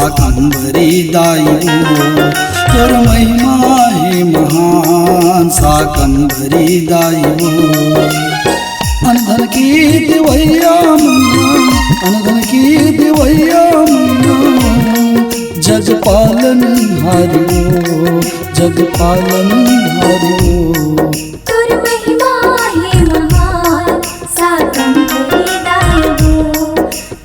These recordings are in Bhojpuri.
शाकंभरी दाई हो। तोर महिमा है महान शाकंभरी दाई हो। अनधन की दिवैया मैया, अनधन की दिवैया मैया, जग पालन हारी हो, जग पालन हारी हो। तोर महिमा है महान शाकंभरी दाई हो।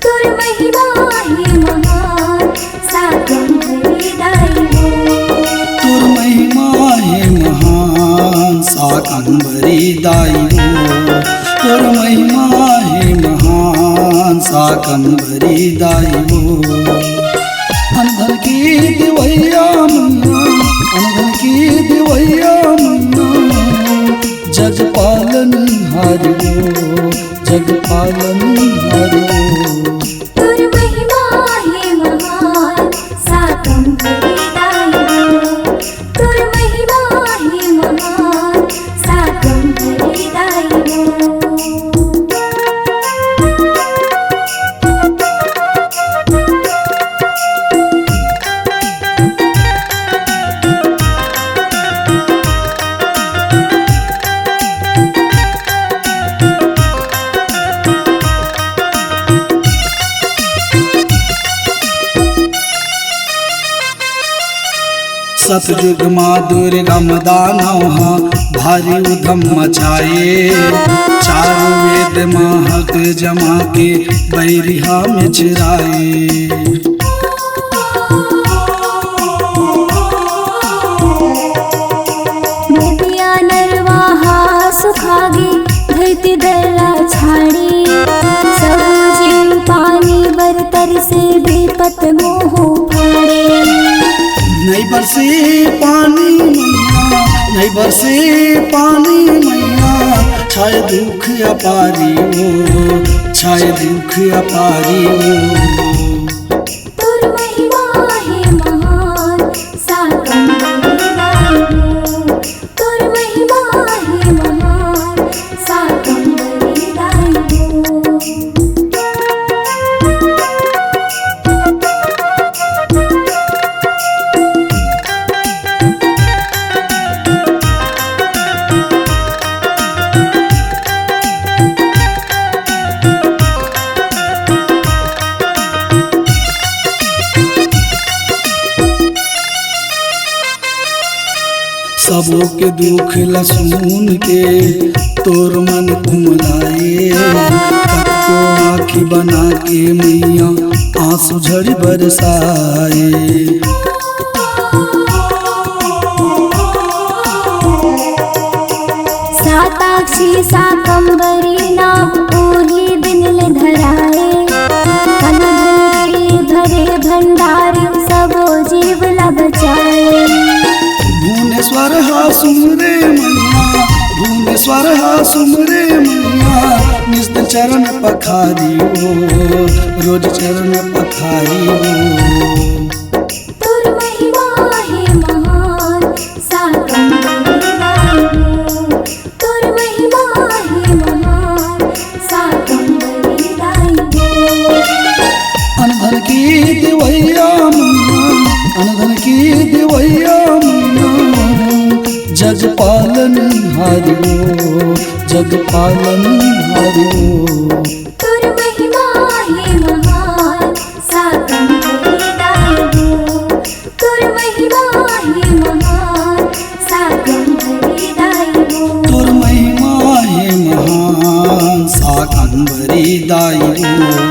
तोर महिमा है महान शाकंभरी दाई हो। तोर महिमा है महान शाकंभरी दाई हो। तोर महिमा है महान शाकंभरी दाई हो। अनधन की दिवैया मैया, अनधन की दिवैया मैया, जग पालन हारी हो, जग पालन हारी हो। तोर महिमा है महान शाकंभरी दाई हो। तोर महिमा है महान शाकंभरी दाई हो। सतयुग माँ दुर्गा दानव भारी उधम मचाए। चारों वेद महक जमा के बैरिहा में चिराए। नदिया नरवाहा सुखागे धरती दला छाड़ी। सब जीव पानी बरतर से बेपत मोह फाड़े। नहीं बरसे पानी मैया, नहीं बरसे पानी मैया, छाए दुख अपारी हो, छाए दुख अपारी हो। तोर महिमा है महान शाकंभरी दाई हो। तोर महिमा है महान शाकंभरी दाई हो। सबों के दुख लसून के तोर मन कुमलाए। सबको आँखी बना के मैया आंसू झड़ी बरसाए। साताक्षी शाकंभरी नाम ओही बिनल धराए। अनधन के भरे भंडारी सबो जीव ला बचाए। भुवनेश्वर हा सुमरे मैया, भुवनेश्वर हा सुमरे मैया, नित्य चरण पखारी हो, रोज चरण पखारी हो। तोर महिमा है महान शाकंभरी दाई हो। तोर महिमा है महान शाकंभरी दाई हो। अनधन की दिवैया मैया, अनधन की दिवैया मैया, जग पालन हारी हो, जग पालन हारी हो। तोर महिमा है महान शाकंभरी दाई हो। तोर महिमा है महान शाकंभरी दाई हो। तोर महिमा है महान शाकंभरी दाई हो।